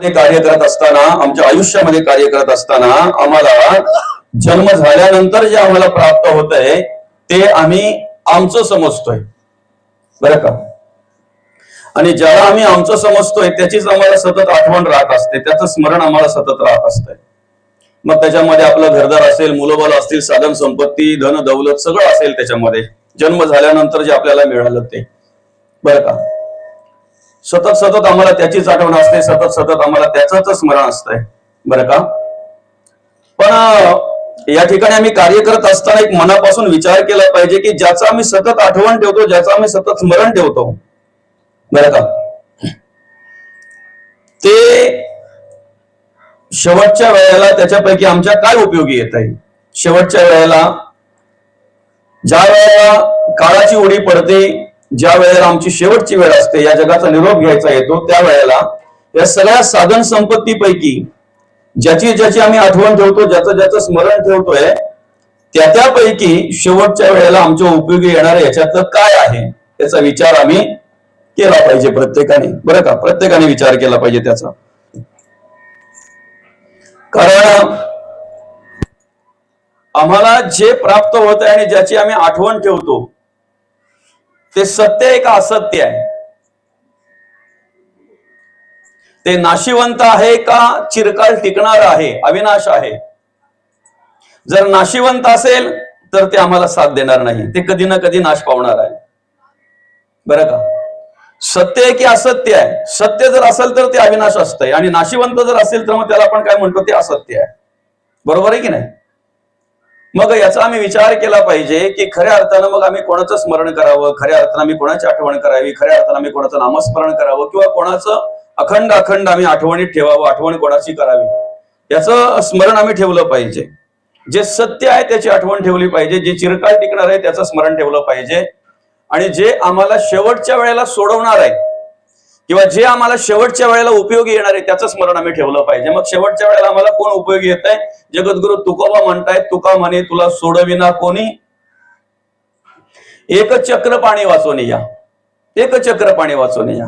कार्य करत असताना, आमच्या आयुष्यामध्ये कार्य करत असताना आम्हाला जन्म झाल्यानंतर जे आम्हाला प्राप्त होत आहे ते आम्ही आमचं समजतोय, बरं का. आणि ज्याला आम्ही आमचं समजतोय त्याचीच आम्हाला सतत आठवण राहत असते, त्याचं स्मरण आम्हाला सतत राहत असतंय. मग त्याच्यामध्ये आपलं घरदार असेल, मुलंबाळ असतील, साधन संपत्ती, धन दौलत सगळं असेल त्याच्यामध्ये, जन्म झाल्यानंतर जे आपल्याला मिळालं ते, बरं का. सतत सतत आम्हाला त्याचीच आठवण असते, सतत सतत आम्हाला त्याचंच स्मरण असतंय, बरं का. पण या ठिकाणी आम्ही कार्य करत असताना एक मनापासून विचार केला पाहिजे की ज्याचं आम्ही सतत आठवण ठेवतो, ज्याचं आम्ही सतत स्मरण ठेवतो, बरं का, ते शेवटच्या वेळेला त्याच्यापैकी आमच्या काय उपयोगी येत आहे. शेवटच्या वेळेला ज्या वेळेला काळाची उडी पडते, ज्या वेळेला आमची शेवटची वेळ असते, या जगाचा निरोप घ्यायचा येतो, त्या वेळेला या सगळ्या साधन संपत्तीपैकी ज्याची ज्याची आम्ही आठवण ठेवतो, ज्याचं ज्याचं स्मरण ठेवतोय, त्यापैकी शेवटच्या वेळेला आमच्या उपयोगी येणार याच्यातलं काय आहे याचा विचार आम्ही केला पाहिजे प्रत्येकाने, बरं का. प्रत्येकाने विचार केला पाहिजे त्याचा. कारण आम्हाला जे प्राप्त होत आहे आणि ज्याची आम्ही आठवण ठेवतो ते सत्य आहे का असत्य आहे, ते नाशिवंत आहे का चिरकाल टिकणार आहे, अविनाश आहे. जर नाशिवंत असेल तर ते आम्हाला साथ देणार नाही, ते कधी ना कधी नाश पावणार आहे, बरं का. सत्य आहे की असत्य आहे, सत्य जर असेल तर ते अविनाश असतंय आणि नाशिवंत जर असेल तर मग त्याला आपण काय म्हणतो, ते असत्य आहे, बरोबर आहे की नाही. मग याचा आम्ही विचार केला पाहिजे की खऱ्या अर्थानं मग आम्ही कोणाचं स्मरण करावं, खऱ्या अर्थानं आम्ही कोणाची आठवण करावी, खऱ्या अर्थानं आम्ही कोणाचं नामस्मरण करावं किंवा कोणाचं अखंड अखंड आम्ही आठवणीत ठेवावं, आठवण कोणाची करावी याचं स्मरण आम्ही ठेवलं पाहिजे. जे सत्य आहे त्याची आठवण ठेवली पाहिजे, जे चिरकाल टिकणार आहे त्याचं स्मरण ठेवलं पाहिजे, आणि जे आम्हाला शेवटच्या वेळेला सोडवणार आहे किंवा जे आम्हाला शेवटच्या वेळेला उपयोगी येणार आहे त्याचं स्मरण आम्ही ठेवलं पाहिजे. मग शेवटच्या वेळेला आम्हाला कोण उपयोगी येत आहे, जगद्गुरु तुकोबा म्हणतायत, तुका म्हणे तुला सोडविना कोणी, एक चक्र पाणी वाचून या, एक चक्र पाणी वाचून या,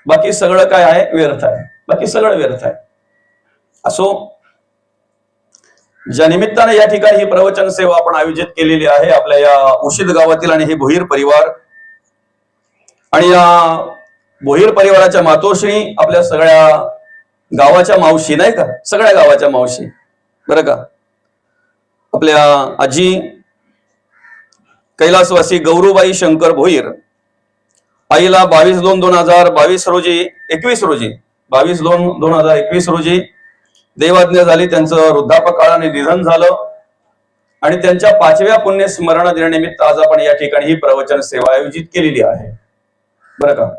बाकी सगळं काय आहे व्यर्थ आहे, बाकी सगळं व्यर्थ आहे. असो, ज्या निमित्ताने या ठिकाणी ही प्रवचन सेवा आपण आयोजित केलेली आहे आपल्या या उशीद गावातील आणि हे भोईर परिवार आणि या भोईर परिवाराच्या मातोश्री, आपल्या सगळ्या गावाच्या मावशी, नाही का, सगळ्या गावाच्या मावशी, बरं का. आपल्या आजी कैलासवासी गौरूबाई शंकर भोईर, आईला 22/2/2022 रोजी 22/2/2021 रोजी देवाज्ञा झाली, त्यांचं वृद्धापकाळाने निधन झालं आणि त्यांच्या 5व्या पुण्यस्मरण दिनानिमित्त आज आपण या ठिकाणी ही प्रवचन सेवा आयोजित केलेली आहे, बरं का.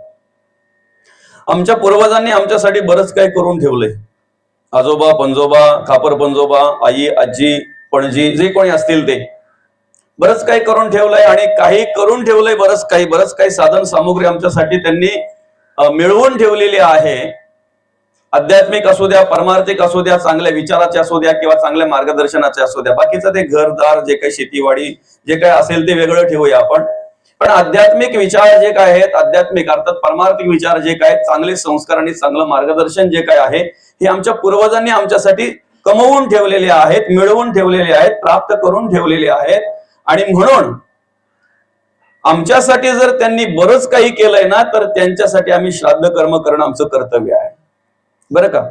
आमच्या पूर्वजांनी आमच्यासाठी बरंच काही करून ठेवलंय. आजोबा पंजोबा, खापर पंजोबा, आई आजी पणजी जे कोणी असतील ते बरंच काही करून ठेवलंय आणि काही करून ठेवलंय, बरंच काही साधन सामुग्री आमच्यासाठी त्यांनी मिळवून ठेवलेली आहे. आध्यात्मिक असू द्या, परमार्थिक असू द्या, चांगल्या विचाराचे असू द्या किंवा चांगल्या मार्गदर्शनाचे असू द्या, बाकीचं ते घरदार जे काही शेतीवाडी जे काही असेल ते वेगळं ठेवूया आपण. पण आध्यात्मिक विचार जे काय आहेत, आध्यात्मिक अर्थात परमार्थिक विचार जे काय, चांगले संस्कार आणि चांगलं मार्गदर्शन जे काय आहे, हे आमच्या पूर्वजांनी आमच्यासाठी कमवून ठेवलेले आहेत, मिळवून ठेवलेले आहेत, प्राप्त करून ठेवलेले आहेत. आणि म्हणून आमच्यासाठी जर त्यांनी बरंच काही केलंय ना, तर त्यांच्यासाठी आम्ही श्राद्ध कर्म करणं आमचं कर्तव्य आहे, बरं का.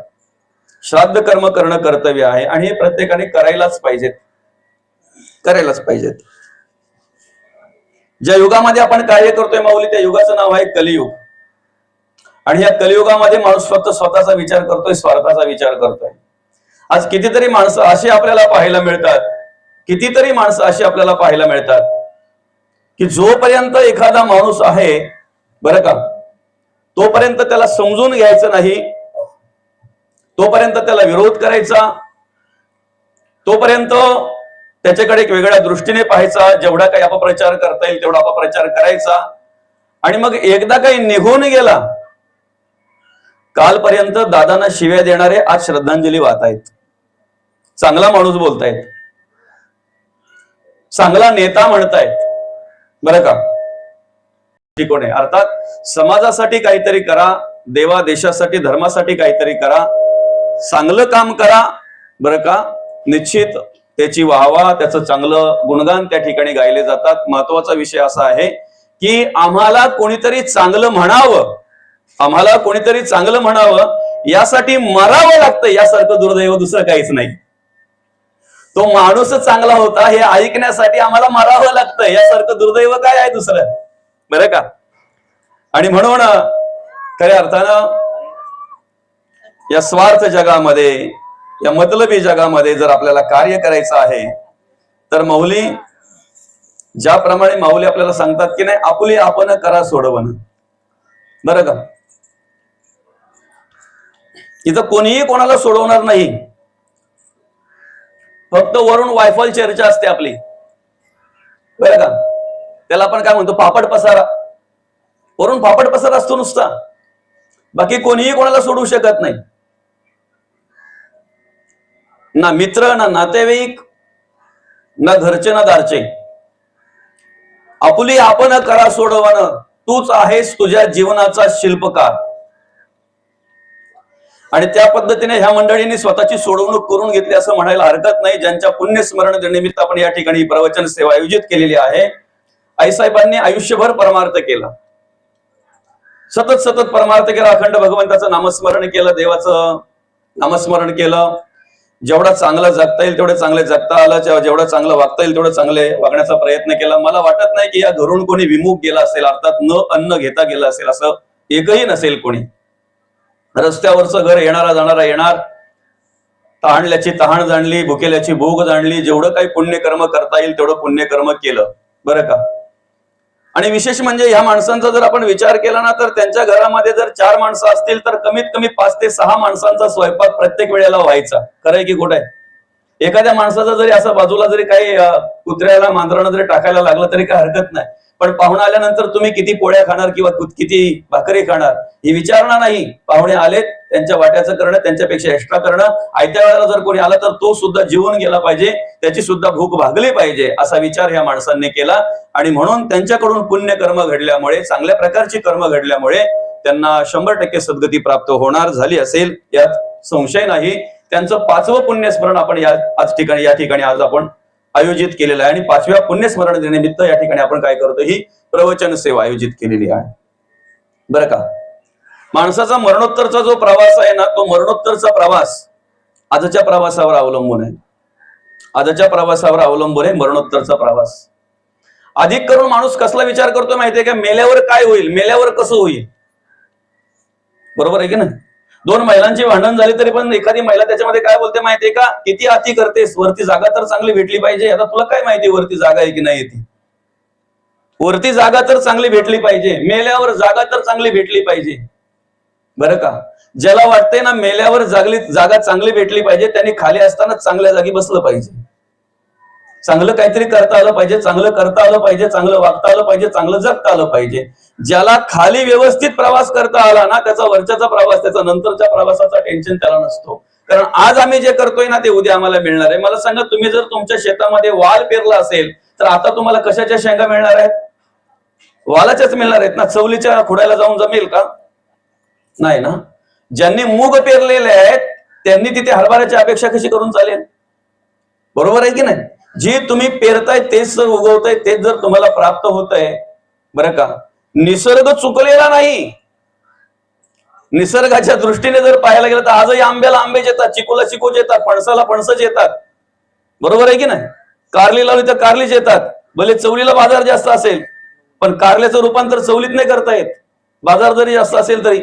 श्राद्ध कर्म करणं कर्तव्य आहे आणि हे प्रत्येकाने करायलाच पाहिजेत, करायलाच पाहिजेत. ज्या युगामध्ये आपण कार्य करतोय माऊली, त्या युगाचं नाव आहे कलियुग. आणि या कलियुगामध्ये माणूस फक्त स्वतःचा विचार करतोय, स्वार्थाचा विचार करतोय. आज कितीतरी माणसं अशी आपल्याला पाहायला मिळतात, कितीतरी माणसं अशी आपल्याला पाहायला मिळतात की जोपर्यंत एखादा माणूस आहे, बरं का, तोपर्यंत त्याला समजून घ्यायचं नाही, तोपर्यंत त्याला विरोध करायचा, तोपर्यंत त्याच्याकडे एक वेगळ्या दृष्टीने पाहायचा, जेवढा काही अपप्रचार करता येईल तेवढा अपप्रचार करायचा. आणि मग एकदा काही निघून गेला, कालपर्यंत दादांना शिव्या देणारे आज श्रद्धांजली वाहतायत, चांगला माणूस बोलतायत, चांगला नेता म्हणतायत, बरं का. दृष्टिकोन आहे. अर्थात समाजासाठी काहीतरी करा, देवा देशासाठी धर्मासाठी काहीतरी करा, चांगलं काम करा बरं का. निश्चित त्याची वाहवा, त्याचं चांगलं गुणगान त्या ठिकाणी गायले जातात. महत्वाचा विषय असा आहे की आम्हाला कोणीतरी चांगलं म्हणावं, आम्हाला कोणीतरी चांगलं म्हणावं यासाठी मरावं लागतं, यासारखं दुर्दैव दुसरं काहीच नाही. तो माणूस चांगला होता हे ऐकण्यासाठी आम्हाला मरावं लागतं, यासारखं दुर्दैव काय आहे दुसरं, बरं का. आणि म्हणून खऱ्या अर्थानं या स्वार्थ जगामध्ये, या मतलबी जगामध्ये जर आपल्याला कार्य करायचं आहे तर माऊली ज्याप्रमाणे माऊली आपल्याला सांगतात की नाही, आपुली आपण करा सोडवणं, बरं का. इथं कोणीही कोणाला सोडवणार नाही, फक्त वरून वायफल चर्चा असते आपली, बरं का. त्याला आपण काय म्हणतो, पापड पसारा, वरून पापड पसारा असतो नुसता, बाकी कोणीही कोणाला सोडवू शकत नाही. ना मित्र, ना नातेवाईक, ना घरचे, ना दारचे. आपुली आपण करा सोडवणं, तूच आहेस तुझ्या जीवनाचा शिल्पकार. आणि त्या पद्धतीने ह्या मंडळींनी स्वतःची सोडवणूक करून घेतली असं म्हणायला हरकत नाही. ज्यांच्या पुण्यस्मरण निमित्त आपण या ठिकाणी प्रवचन सेवा आयोजित केलेली आहे. आईसाहेबांनी आयुष्यभर परमार्थ केला, सतत सतत परमार्थ केला, अखंड भगवंताचं नामस्मरण केलं, देवाचं नामस्मरण केलं. जेवढा चांगला जगता येईल तेवढे चांगले जगता आलं, जेवढं चांगलं वागता येईल तेवढं चांगले वागण्याचा प्रयत्न केला. मला वाटत नाही की या घरून कोणी विमुख गेला असेल, अर्थात न अन्न घेता गेलं असेल असं एकही नसेल कोणी. रस्त्यावरचं घर येणारा जाणारा येणार, तहानल्याची तहान जाणली, भुकेल्याची भूक जाणली, जेवढं काही पुण्यकर्म करता येईल तेवढं पुण्यकर्म केलं, बरं का. आणि विशेष म्हणजे ह्या माणसांचा जर आपण विचार केला ना, तर त्यांच्या घरामध्ये जर 4 माणसं असतील तर कमीत कमी 5 ते 6 माणसांचा स्वयंपाक प्रत्येक वेळेला व्हायचा. खरंय की खोटं आहे? एखाद्या माणसाचा जरी असं बाजूला जरी काही कुत्र्याला मांजरानं जरी टाकायला लागलं तरी काही हरकत नाही, पण पाहुणे आल्यानंतर तुम्ही किती पोळ्या खाणार किंवा किती भाकरी खाणार ही विचारणा नाही. पाहुणे आलेत, त्यांच्या वाट्याचं करणं, त्यांच्यापेक्षा एक्स्ट्रा करणं. आयत्या वेळेला जर कोणी आला तर तो सुद्धा जीवन गेला पाहिजे, त्याची सुद्धा भूक भागली पाहिजे, असा विचार ह्या माणसांनी केला. आणि म्हणून त्यांच्याकडून पुण्यकर्म घडल्यामुळे, चांगल्या प्रकारची कर्म घडल्यामुळे त्यांना 100% सद्गती प्राप्त होणार झाली असेल यात संशय नाही. त्यांचं 5वं पुण्यस्मरण आपण या ठिकाणी आज आपण आयोजित केलेलं आहे. आणि 5व्या पुण्यस्मरण दिनानिमित्त या ठिकाणी आपण काय करतो, ही प्रवचन सेवा आयोजित केलेली आहे, बरं का. माणसाचा मरणोत्तरचा जो प्रवास आहे ना, तो मरणोत्तरचा प्रवास आजच्या प्रवासावर अवलंबून आहे. आजच्या प्रवासावर अवलंबून आहे मरणोत्तरचा प्रवास. अधिक करून माणूस कसला विचार करतो माहितीये का, मेल्यावर काय होईल, मेल्यावर कसं होईल, बरोबर आहे की नाही. 2 महिलांची भांडण झाली तरी पण एखादी महिला त्याच्यामध्ये काय बोलते माहितीये का, किती अति करतेस, वरती जागा तर चांगली भेटली पाहिजे. आता तुला काय माहिती वरती जागा आहे की नाही ती, वरती जागा तर चांगली भेटली पाहिजे, मेल्यावर जागा तर चांगली भेटली पाहिजे, बरं का. ज्याला वाटतंय ना मेल्यावर जागा चांगली भेटली पाहिजे, त्यांनी खाली असताना चांगल्या जागी बसलं पाहिजे. चांगलं काहीतरी करता आलं पाहिजे, चांगलं करता आलं पाहिजे, चांगलं वागता आलं पाहिजे, चांगलं जगता आलं पाहिजे. ज्याला खाली व्यवस्थित प्रवास करता आला ना, त्याचा वरच्याचा प्रवास, त्याचा नंतरच्या प्रवासाचा टेन्शन त्याला नसतो. कारण आज आम्ही जे करतोय ना ते उद्या आम्हाला मिळणार आहे. मला सांगा, तुम्ही जर तुमच्या शेतामध्ये वाल पेरला असेल तर आता तुम्हाला कशाच्या शेंगा मिळणार आहेत, वालाच्याच मिळणार आहेत ना. चवलीच्या खुडायला जाऊन जमेल का, नाही ना. ज्यांनी मूग पेरलेले आहेत त्यांनी तिथे हरभऱ्याची अपेक्षा कशी करून चालेल, बरोबर आहे की नाही. जे तुम्ही पेरताय तेच जर उगवताय, तेच जर तुम्हाला प्राप्त होत आहे, बरं का. निसर्ग चुकलेला नाही. निसर्गाच्या दृष्टीने जर पाहायला गेलं तर आजही आंब्याला आंबेच येतात, चिकूला चिकूच येतात, फणसाला फणसच येतात, बरोबर आहे की नाही. कारली लावली तर कारलीच येतात. भले चवलीला बाजार जास्त असेल पण कारल्याचं रूपांतर चवलीत नाही करता येत, बाजार जरी जास्त असेल तरी.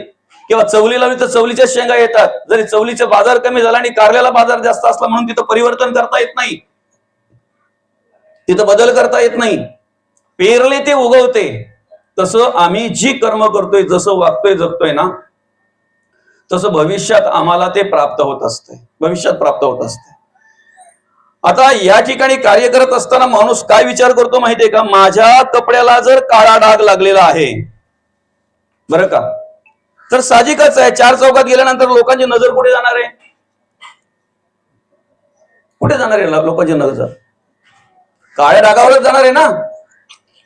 किंवा चवली लावली तर चवलीच्या शेंगा येतात, जरी चवलीचा बाजार कमी झाला आणि कारल्याला बाजार जास्त असला म्हणून तिथं परिवर्तन करता येत नाही, तिथं बदल करता येत नाही. पेरले ते उगवते. तसं आम्ही जी कर्म करतोय, जसं वागतोय, जगतोय ना, तसं भविष्यात आम्हाला ते प्राप्त होत असते, भविष्यात प्राप्त होत असते. आता या ठिकाणी कार्य करत असताना माणूस काय विचार करतो माहितीये का, माझ्या कपड्याला जर काळा डाग लागलेला आहे, बरं का, तर साहजिकच आहे 4 चौकात गेल्यानंतर लोकांची नजर कुठे जाणार आहे, कुठे जाणार आहे लोकांची नजर, काळ्या डागावरच जाणार आहे ना.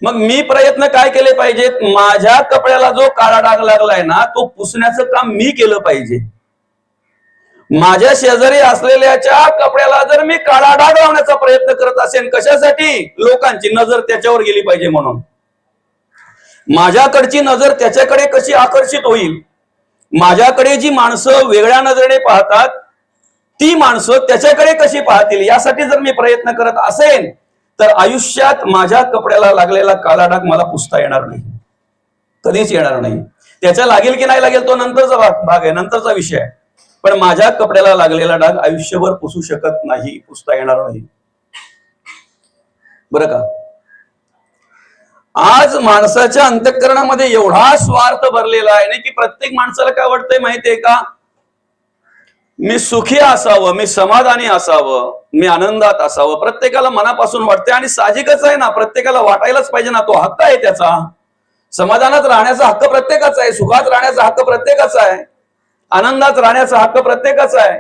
मग मी प्रयत्न काय केले पाहिजेत? माझ्या कपड्याला जो काळा डाग लागलाय ना, तो पुसण्याचं काम मी केलं पाहिजे. माझ्या शेजारी असलेल्याच्या कपड्याला जर मी काळा डाग लावण्याचा प्रयत्न करत असेल, कशासाठी? लोकांची नजर त्याच्यावर गेली पाहिजे म्हणून. माझ्याकडची नजर त्याच्याकडे कशी आकर्षित होईल, माझ्याकडे जी माणसं वेगळ्या नजरेने पाहतात ती माणसं त्याच्याकडे कशी पाहतील, यासाठी जर मी प्रयत्न करत असेल तर आयुष्यात माझ्या कपड्याला लागलेला काळा डाग मला पुसता येणार नाही, कधीच येणार नाही. त्याच्या लागेल की नाही लागेल तो नंतरचा भाग आहे, नंतरचा विषय आहे. पण माझ्या कपड्याला लागलेला डाग आयुष्यभर पुसू शकत नाही, पुसता येणार नाही, बरं का. आज माणसाच्या अंतःकरणामध्ये एवढा स्वार्थ भरलेला आहे ना, की प्रत्येक माणसाला काय वाटतंय माहितीये का? मी सुखी असावं, मी समाधानी असावं, मी आनंदात असावं, प्रत्येकाला मनापासून वाटते. आणि साहजिकच आहे ना, प्रत्येकाला वाटायलाच पाहिजे ना, तो हक्क आहे त्याचा. समाधानात राहण्याचा हक्क प्रत्येकाचा आहे, सुखात राहण्याचा हक्क प्रत्येकाचा आहे, आनंदात राहण्याचा हक्क प्रत्येकाचा आहे.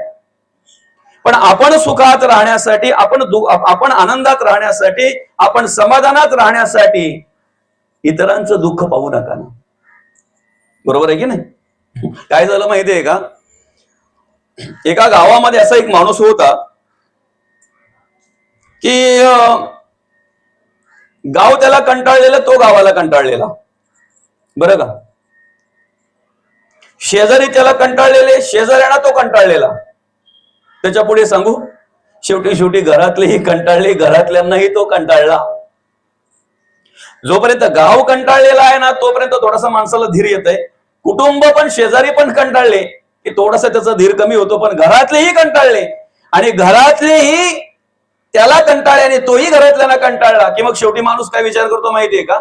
पण आपण सुखात राहण्यासाठी, आपण आनंदात राहण्यासाठी, आपण समाधानात राहण्यासाठी इतरांचं दुःख पाहू नका ना, बरोबर आहे की नाही? काय झालं माहितीये का? एका गावामध्ये असा एक माणूस होता की गाव त्याला कंटाळलेलं, तो गावाला कंटाळलेला, बरं का. शेजारी त्याला कंटाळलेले, शेजाऱ्यांना तो कंटाळलेला. त्याच्या पुढे सांगू, शेवटी घरातलेही कंटाळले, घरातल्यांनाही तो कंटाळला. जोपर्यंत गाव कंटाळलेला आहे ना, तोपर्यंत थोडासा माणसाला धीर येत आहे. कुटुंब पण, शेजारी पण कंटाळले की थोडासा त्याचा धीर कमी होतो. पण घरातलेही कंटाळले आणि घरातलेही त्याला कंटाळले आणि तोही घरातल्यांना कंटाळला की मग शेवटी माणूस काय विचार करतो माहितीये का?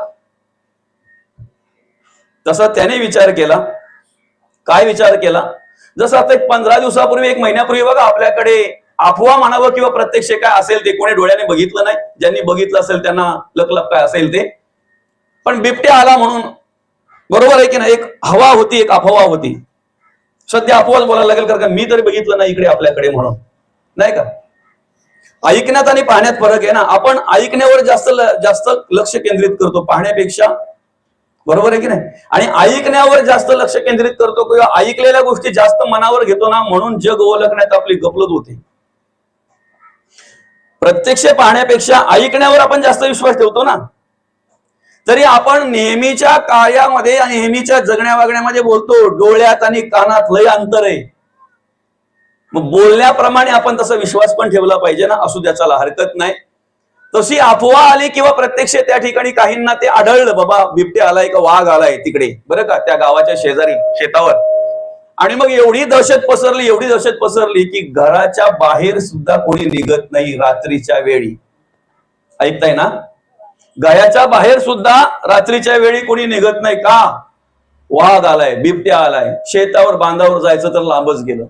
तसा त्याने विचार केला. काय विचार केला? जसं आता 15 दिवसापूर्वी, 1 महिन्यापूर्वी बघा, आपल्याकडे अफवा म्हणावं किंवा प्रत्यक्ष काय असेल ते, कोणी डोळ्याने बघितलं नाही, ज्यांनी बघितलं असेल त्यांना लकलक काय असेल ते, पण बिबट्या आला म्हणून, बरोबर आहे की नाही? एक हवा होती, एक अफवा होती. सध्या अफवाच बोलायला लागेल, कारण मी तरी बघितलं नाही इकडे आपल्याकडे म्हणून, नाही का? ऐकण्यात आणि पाहण्यात फरक आहे ना. आपण ऐकण्यावर जास्त लक्ष केंद्रित करतो पाहण्यापेक्षा, बरोबर आहे की नाही? आणि ऐकण्यावर जास्त लक्ष केंद्रित करतो किंवा ऐकलेल्या गोष्टी जास्त मनावर घेतो ना, म्हणून जग ओळखण्यात आपली गफलत होते. प्रत्यक्ष पाहण्यापेक्षा ऐकण्यावर आपण जास्त विश्वास ठेवतो ना. तरी आपण नेहमीच्या कार्यामध्ये आणि नेहमीच्या जगण्या वागण्यामध्ये बोलतो, डोळ्यात आणि कानात लय अंतर आहे. मग बोलण्याप्रमाणे आपण तसा विश्वास पण ठेवला पाहिजे ना, असू द्या, चला हरकत नाही. तशी अफवा आली किंवा प्रत्यक्ष त्या ठिकाणी काहींना ते आढळलं, बाबा बिबट्या आलाय का वाघ आलाय तिकडे, बरं का, त्या गावाच्या शेजारी शेतावर. आणि मग एवढी दहशत पसरली की घराच्या बाहेर सुद्धा कोणी निघत नाही रात्रीच्या वेळी. ऐकताय ना? गायाच्या बाहेर सुद्धा रात्रीच्या वेळी कोणी निघत नाही. का? वाघ आलाय, बिबट्या आलाय. शेतावर, बांधावर जायचं तर लांबच गेलं.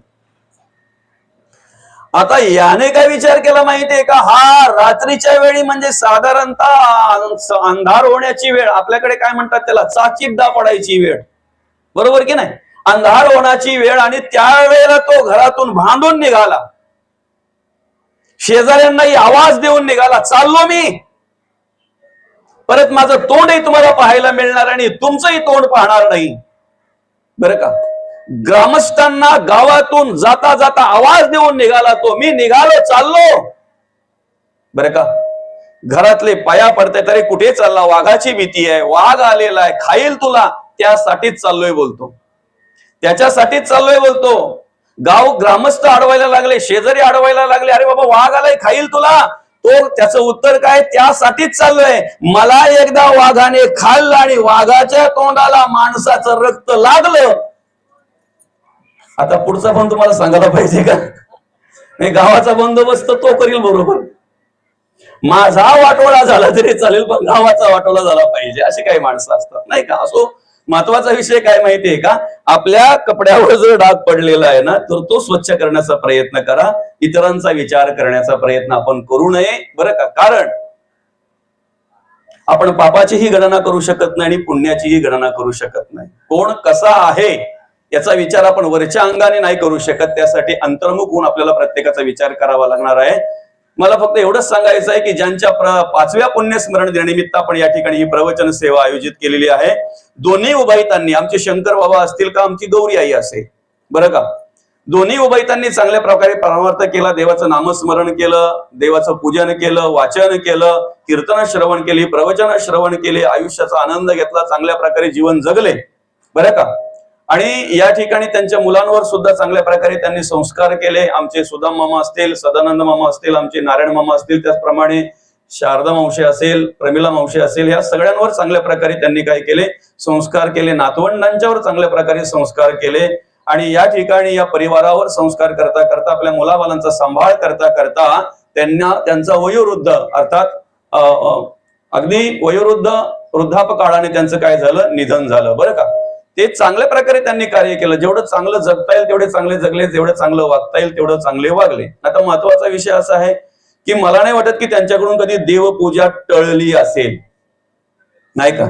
आता याने काय विचार केला माहितीये का? हा रात्रीच्या वेळी म्हणजे साधारणतः अंधार होण्याची वेळ, आपल्याकडे काय म्हणतात त्याला, चाचिपदा पडायची वेळ, बरोबर की नाही? अंधार होण्याची वेळ. आणि त्यावेळेला तो घरातून भांडून निघाला, शेजाऱ्यांनाही आवाज देऊन निघाला, चाललो मी, परत माझं तोंडही तुम्हाला पाहायला मिळणार आणि तुमचंही तोंड पाहणार नाही, बरं का. ग्रामस्थांना गावातून जाता जाता आवाज देऊन निघाला तो, मी निघालो, चाललो, बरं का. घरातले पाया पडते, तरी कुठे चालला? वाघाची भीती आहे, वाघ आलेला आहे, खाईल तुला, त्यासाठीच चाललोय बोलतो, त्याच्यासाठीच चाललोय बोलतो. ग्रामस्थ अडवायला लागले, शेजारी अडवायला लागले, अरे बाबा वाघ आलाय, खाईल तुला. तो त्याचं उत्तर काय? त्यासाठीच चाललोय, मला एकदा वाघाने खाल्लं आणि वाघाच्या तोंडाला माणसाचं रक्त लागलं. आता पुढचा पण तुम्हाला सांगायला पाहिजे का? नाही, गावाचा बंदोबस्त तो करील बरोबर, माझा वाटोळा झाला तरी चालेल, पण गावाचा वाटोळा झाला पाहिजे, अशी काही माणसं असतात, नाही का? असो, महत्वाचा विषय काय माहितीये का? आपल्या कपड्यावर जर डाग पडलेला आहे ना, तर तो स्वच्छ करण्याचा प्रयत्न करा. इतरांचा विचार करण्याचा प्रयत्न आपण करू नये, बरं का. कारण आपण पापाचीही गणना करू शकत नाही आणि पुण्याचीही गणना करू शकत नाही. कोण कसा आहे याचा विचार आपण वरच्या अंगाने नाही करू शकत. त्यासाठी अंतर्मुख होऊन आपल्याला प्रत्येकाचा विचार करावा लागणार आहे. मला फक्त एवढंच सांगायचं आहे की ज्यांच्या 5व्या पुण्यस्मरण दिनानिमित्त आपण या ठिकाणी ही प्रवचन सेवा आयोजित केलेली आहे, दोन्ही उभयतांनी, आमचे शंकर बाबा असतील का आमची गौरी आई असेल, बरं का, दोन्ही उभयतांनी चांगल्या प्रकारे परमार्थ केला, देवाचं नामस्मरण केलं, देवाचं पूजन केलं, वाचन केलं, कीर्तन श्रवण केली, प्रवचन श्रवण केले, आयुष्याचा आनंद घेतला, चांगल्या प्रकारे जीवन जगले, बरं का. आणि या ठिकाणी त्यांच्या मुलांवर सुद्धा चांगल्या प्रकारे त्यांनी संस्कार केले. आमचे सुदाम मामा असतील, सदानंद मामा असतील, आमचे नारायण मामा असतील, त्याचप्रमाणे शारदा मावशी असेल, प्रमिला मावशी असेल, या सगळ्यांवर चांगल्या प्रकारे त्यांनी काय केले, संस्कार केले. नातवंडांच्यावर चांगल्या प्रकारे संस्कार केले. आणि या ठिकाणी या परिवारावर संस्कार करता करता, आपल्या मुलाबालांचा सांभाळ करता करता त्यांचा वयोवृद्ध, अर्थात अगदी वयोवृद्ध वृद्धापकाळाने त्यांचं काय झालं, निधन झालं, बरं का. ते चांगल्या प्रकारे त्यांनी कार्य केलं. जेवढं चांगलं जगता येईल तेवढे चांगले जगले, जेवढं चांगलं वागता येईल तेवढं चांगले वागले. आता महत्वाचा विषय असा आहे की मला नाही वाटत की त्यांच्याकडून कधी देवपूजा टळली असेल, नाही का.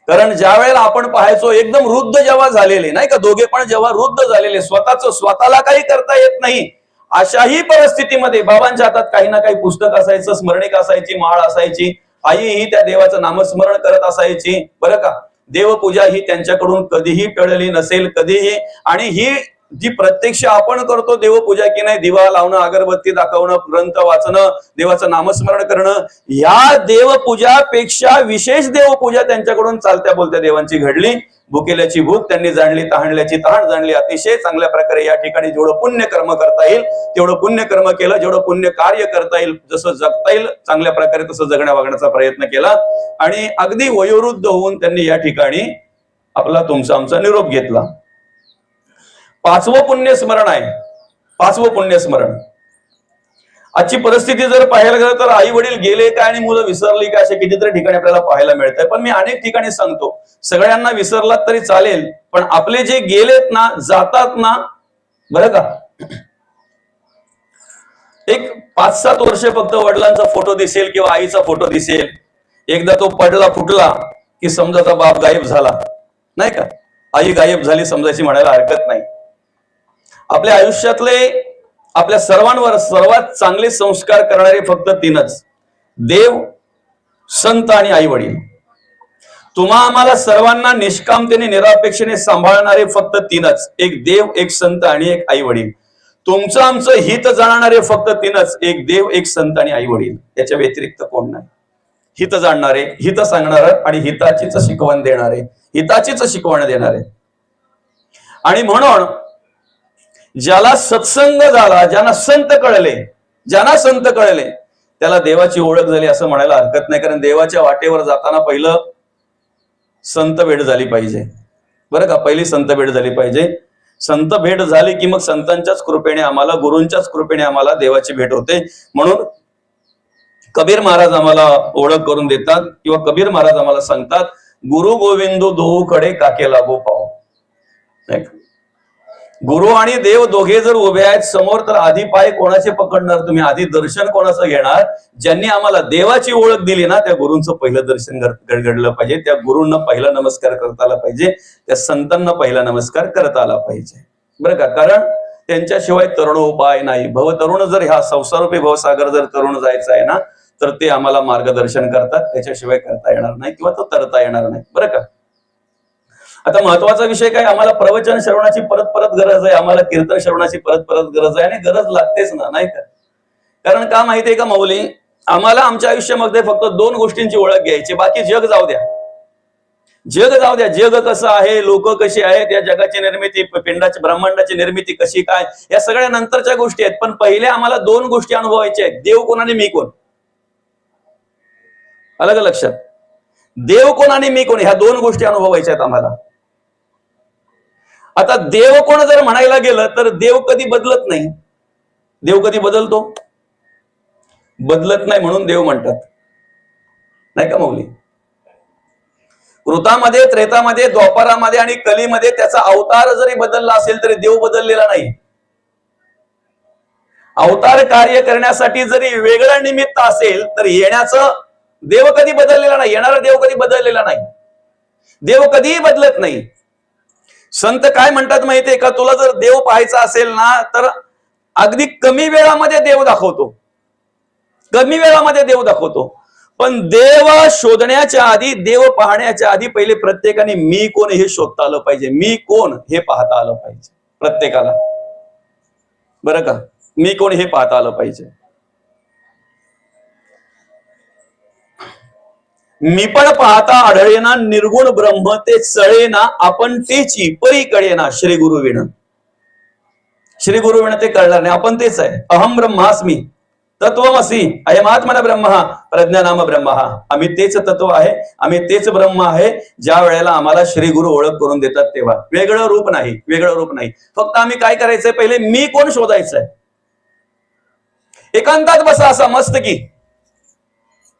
कारण ज्या वेळेला आपण पाहायचो एकदम वृद्ध जेव्हा झालेले, नाही का, दोघे पण जेव्हा वृद्ध झालेले, स्वतःला काही करता येत नाही, अशाही परिस्थितीमध्ये बाबांच्या हातात काही ना काही पुस्तक असायचं, स्मरणिक असायची, माळ असायची, आई ही त्या देवाचं नामस्मरण करत असायची, बरं का. देवपूजा ही त्यांच्याकडून कधीही टळली नसेल, कधीही. आणि ही जी प्रत्यक्ष आपण करतो देवपूजा की नाही, दिवा लावणं, अगरबत्ती दाखवणं, ग्रंथ वाचणं, देवाचं नामस्मरण करणं, या देवपूजापेक्षा विशेष देवपूजा त्यांच्याकडून चालत्या बोलत्या देवांची घडली. भुकेल्याची भूक त्यांनी जाणली, तहानल्याची तहान जाणली. अतिशय चांगल्या प्रकारे या ठिकाणी जेवढं पुण्यकर्म करता येईल तेवढं पुण्यकर्म केलं, जेवढं पुण्य कार्य करता येईल, जसं जगता येईल चांगल्या प्रकारे तसं जगण्या वागण्याचा प्रयत्न केला. आणि अगदी वयोवृद्ध होऊन त्यांनी या ठिकाणी आपला तुमचा आमचा निरोप घेतला. 5वं पुण्यस्मरण आहे, 5वं पुण्यस्मरण. आजची परिस्थिती जर पाहायला गेलं तर आई वडील गेले काय आणि मुलं विसरली काय, असे कितीतरी ठिकाणी आपल्याला पाहायला मिळतंय. पण मी अनेक ठिकाणी सांगतो, सगळ्यांना विसरलात तरी चालेल, पण आपले जे गेलेत ना, जातात ना, बरं का, एक 5-7 वर्ष फक्त वडिलांचा फोटो दिसेल किंवा आईचा फोटो दिसेल, एकदा तो पडला फुटला की समजाचा बाप गायब झाला, नाही का, आई गायब झाली समजायची म्हणायला हरकत नाही. आपल्या आयुष्यातले आपल्या सर्वांवर सर्वात चांगले संस्कार करणारे फक्त 3च, देव, संत आणि आई वडील. तुम्हा आम्हाला सर्वांना निष्कामतेने निरापेक्षेने सांभाळणारे फक्त 3च, एक देव, एक संत आणि एक आई वडील. तुमचं आमचं हित जाणणारे फक्त 3च, एक देव, एक संत आणि आई वडील. याच्या व्यतिरिक्त कोण नाही. हित जाणणारे, हित सांगणारे आणि हिताचीच शिकवण देणारे, हिताचीच शिकवण देणारे. आणि म्हणून ज्याला सत्संग झाला, ज्यांना संत कळले, त्याला देवाची ओळख झाली असं म्हणायला हरकत नाही. कारण देवाच्या वाटेवर जाताना पहिलं संत भेट झाली पाहिजे, बरं का. पहिली संत भेट झाली पाहिजे. संत भेट झाली की मग संतांच्याच कृपेने आम्हाला, गुरूंच्याच कृपेने आम्हाला देवाची भेट होते. म्हणून कबीर महाराज आम्हाला ओळख करून देतात किंवा कबीर महाराज आम्हाला सांगतात, गुरु गोविंदो दोहू कडे काके लागो पाव. गुरु आणि देव दोघे जर उभे आहेत समोर, तर आधी पाय कोणाचे पकडणार तुम्ही, आधी दर्शन कोणाचं घेणार. ज्यांनी आम्हाला देवाची ओळख दिली ना, त्या गुरूंचं पहिलं दर्शन घडलं पाहिजे, त्या गुरूंना पहिला नमस्कार करता आला पाहिजे, त्या संतांना पहिला नमस्कार करता आला पाहिजे, बरं का. कारण त्यांच्याशिवाय तरुणोपाय नाही. भवतरुण जर ह्या संसारूपी भवसागर जर तरुण जायचं आहे ना, तर ते आम्हाला मार्गदर्शन करतात, त्याच्याशिवाय करता येणार नाही किंवा तो तरता येणार नाही, बरं का. आता महत्वाचा विषय काय, आम्हाला प्रवचन श्रवणाची परत परत गरज आहे, आम्हाला कीर्तन श्रवणाची परत परत गरज आहे. आणि गरज लागतेच ना, नाही का. कारण का माहितीये का माऊली, आम्हाला आमच्या आयुष्यामध्ये फक्त 2 गोष्टींची ओळख घ्यायची, बाकी जग जाऊ द्या, जग जाऊ द्या. जग कसं आहे, लोक कशी आहेत, या जगाची निर्मिती, पिंडाची ब्रह्मांडाची निर्मिती कशी काय, या सगळ्या नंतरच्या गोष्टी आहेत. पण पहिले आम्हाला 2 गोष्टी अनुभवायच्या आहेत, देव कोण आणि मी कोण. अलग लक्षात, देव कोण आणि मी कोण, ह्या 2 गोष्टी अनुभवायच्या आहेत आम्हाला. आता देव कोण जर म्हणायला गेलं तर देव कधी बदलत नाही. देव कधी बदलतो, बदलत नाही, म्हणून देव म्हणतात, नाही का माऊली. कृतामध्ये, त्रेतामध्ये, द्वापारामध्ये आणि कलीमध्ये त्याचा अवतार जरी बदलला असेल तरी देव बदललेला नाही. अवतार कार्य करण्यासाठी जरी वेगळं निमित्त असेल तर येण्याचं देव कधी बदललेला नाही, येणारा देव कधी बदललेला नाही. देव कधीही बदलत नाही. संत काय म्हणतात माहितीये का, तुला जर देव पाहायचा असेल ना, तर अगदी कमी वेळामध्ये देव दाखवतो. कमी वेळामध्ये देव दाखवतो. पण देव शोधण्याच्या आधी, देव पाहण्याच्या आधी पहिले प्रत्येकाने मी कोण हे शोधता आलं पाहिजे. मी कोण हे पाहता आलं पाहिजे प्रत्येकाला. बरं का, मी कोण हे पाहता आलं पाहिजे. मी पण पाहता आढळेना निर्गुण ब्रह्म ते चळेना आपण तेची परी कळेना श्री गुरु विण. श्री गुरु विण ते कळणार नाही. आपण तेच आहे. अहम ब्रह्मास्मी तत्वमसी अयमात्मन ब्रह्म प्रज्ञानाम ब्रह्म. आम्ही तेच तत्व आहे, आम्ही तेच ब्रह्म आहे. ज्या वेळेला आम्हाला श्री गुरु ओळख करून देतात तेव्हा. वेगळं रूप नाही, वेगळं रूप नाही. फक्त आम्ही काय करायचंय, पहिले मी कोण शोधायचंय. एकांतात बसा असा मस्त की,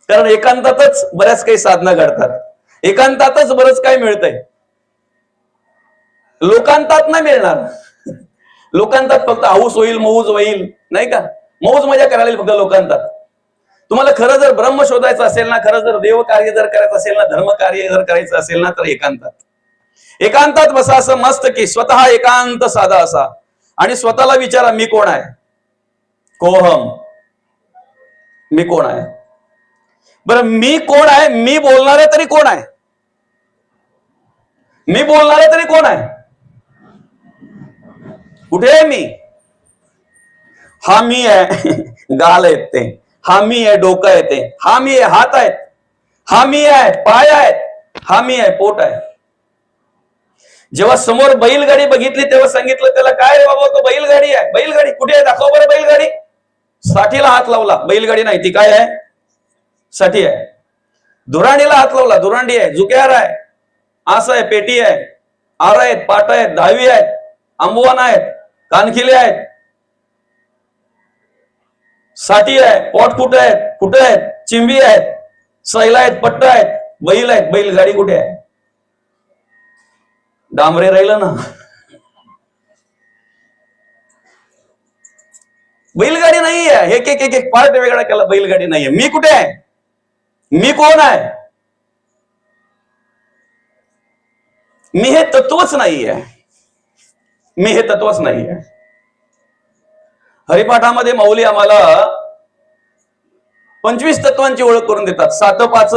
कारण एकांतातच बऱ्याच काही साधना घडतात. एकांतातच बरंच काय मिळतंय. लोकांतात नाही मिळणार. लोकांतात फक्त हाऊस होईल, मौज होईल, नाही का, मौज मजा करायला फक्त लोकांतात. तुम्हाला खरं जर ब्रह्म शोधायचं असेल ना, खरं जर देव कार्य जर करायचं असेल ना, धर्म कार्य जर करायचं असेल ना, तर एकांतात. एकांतात बसा असं मस्त की, स्वतः एकांत साधा असा आणि स्वतःला विचारा मी कोण आहे. कोहम, मी कोण आहे. बरं मी कोण आहे. मी बोलणारे तरी कोण आहे. मी बोलणारे तरी कोण आहे. कुठे आहे मी. हा मी आहे. गाल आहेत ते. हा मी आहे. डोकं आहे ते. हा मी आहे. हात आहेत. हा मी आहे. पाय आहेत. हा मी आहे. पोट आहे. जेव्हा समोर बैलगाडी बघितली तेव्हा सांगितलं त्याला, काय रे बाबा तो बैलगाडी आहे. बैलगाडी कुठे आहे, दाखव बरं बैलगाडी. साठीला हात लावला. बैलगाडी नाही ती काय आहे, साठी आहे. धुरांडीला हात लावला. धुरांडी आहे. जुक्यार आहे. आस आहे. पेटी आहे. आर आहेत. पाट आहेत. दहावी आहेत. आंबवान आहेत. कानखिले आहेत. साठी आहे. पोट कुठे आहेत, कुठे आहेत, चिंबी आहेत, सैला आहेत, पट्ट आहेत, बैल आहेत. बैलगाडी कुठे आहे. डांबरे राहिलं ना. बैलगाडी नाही आहे. एक एक एक पार्ट वेगळा केला. बैलगाडी नाहीये. मी कुठे आहे. मी कोण आहे. मी हे तत्वच नाहीये. मी हे तत्वच नाहीये. हरिपाठामध्ये माऊली आम्हाला 25 तत्वांची ओळख करून देतात. 7, 5,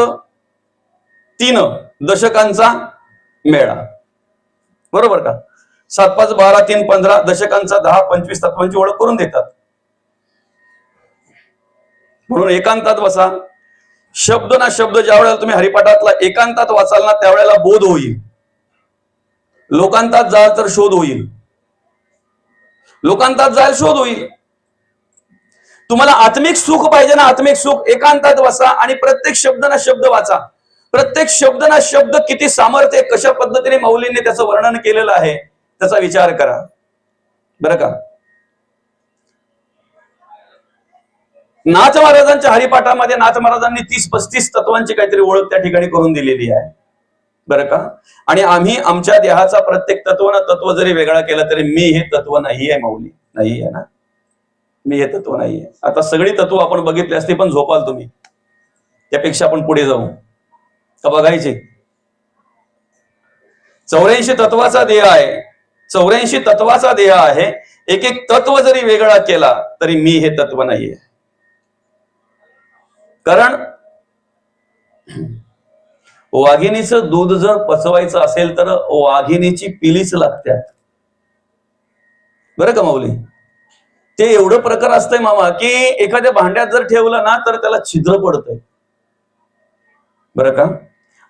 3 दशकांचा मेळा. बरोबर का. 7, 5, 12, 3, 15 दशकांचा 10, 25 तत्वांची ओळख करून देतात. म्हणून एकांतात बसा. शब्द ना शब्द ज्या वेळेला तुम्ही हरिपाठातला एकांतात वाचाल ना, त्यावेळेला बोध होईल. लोकांतात जाल तर शोध होईल. लोकांतात जाल शोध होईल. तुम्हाला आत्मिक सुख पाहिजे ना, आत्मिक सुख, एकांतात बसा आणि प्रत्येक शब्द ना शब्द वाचा. प्रत्येक शब्द ना शब्द किती सामर्थ्य, कशा पद्धतीने माऊलींनी त्याचं वर्णन केलेलं आहे त्याचा विचार करा. बरं का. नाथ महाराजांच्या हरिपाठामध्ये नाथ महाराजांनी 30-35 तत्वांची काहीतरी ओळख त्या ठिकाणी करून दिलेली आहे. बरं का. आणि आम्ही आमच्या देहाचा प्रत्येक तत्व ना तत्व जरी वेगळा केला तरी मी हे तत्व नाही आहे. माऊली नाही आहे ना. मी हे तत्व नाहीये. आता सगळी तत्व आपण बघितली असती पण झोपाल तुम्ही. त्यापेक्षा आपण पुढे जाऊ तर बघायची. 84 तत्वाचा देह आहे. 84 तत्वाचा देह आहे. एक एक तत्व जरी वेगळा केला तरी मी हे तत्व नाहीये. कारण वाघिणीचं दूध जर पचवायचं असेल तर वाघिणीची पिलीच लागतात. बरं का माऊली. ते एवढं प्रकार असतंय मामा की एखाद्या भांड्यात जर ठेवलं ना तर त्याला छिद्र पडतंय. बरं का.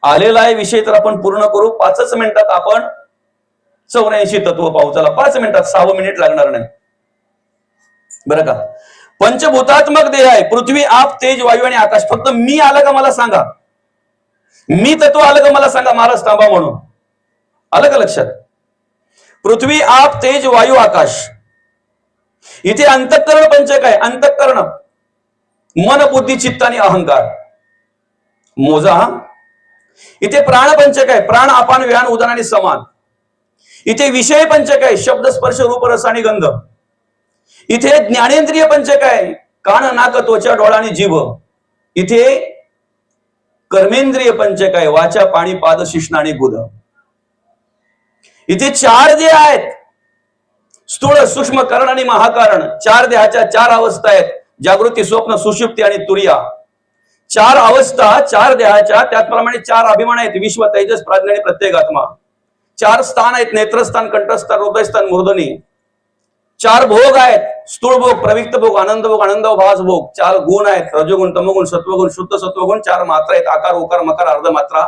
आलेला आहे विषय तर आपण पूर्ण करू. 5च मिनिटात आपण 84 तत्व पाहू. चला 5 मिनिटात, 6 मिनिट लागणार नाही. बरं का. पंचभूतात्मक देह आहे. पृथ्वी, आप, तेज, वायू आणि आकाश. फक्त मी आलं का मला सांगा. मी तत्व आलं का मला सांगा. महाराज थांबा म्हणून. आलं का लक्षात. पृथ्वी, आप, तेज, वायू, आकाश. इथे अंतःकरण पंचक आहे. अंतःकरण मन, बुद्धी, चित्त आणि अहंकार. मोजा. इथे प्राण पंचक आहे. प्राण, अपान, व्यान, उदान आणि समान. इथे विषय पंचक आहे. शब्द, स्पर्श, रूप, रस आणि गंध. इथे ज्ञानेंद्रिय पंचक आहे. कान, नाक, त्वचा, डोळा आणि जीभ. इथे कर्मेंद्रिय पंचक आहे. वाचा, पाणी, पाद, शिश्न आणि गुद. इथे 4 देह आहेत. स्थूळ, सूक्ष्म, कारण आणि महाकारण. 4 देहाच्या 4 अवस्था आहेत. जागृती, स्वप्न, सुषुप्ती आणि तुरिया. 4 अवस्था 4 देहाच्या, त्याचप्रमाणे 4 अभिमान आहेत, विश्व, तेजस, प्राज्ञा आणि प्रत्येगात्मा. 4 स्थान आहेत, नेत्रस्थान, कंठस्थान, हृदयस्थान, मूर्धनी. 4 भोग आहेत, स्थूळ भोग, प्रविक्त भोग, आनंद भोग, आनंदभास भोग. 4 गुण आहेत, रजोगुण, तमोगुण, सत्वगुण, शुद्ध सत्वगुण. 4 मात्रा आहेत, आकार, उकार, मकार, अर्धमात्रा.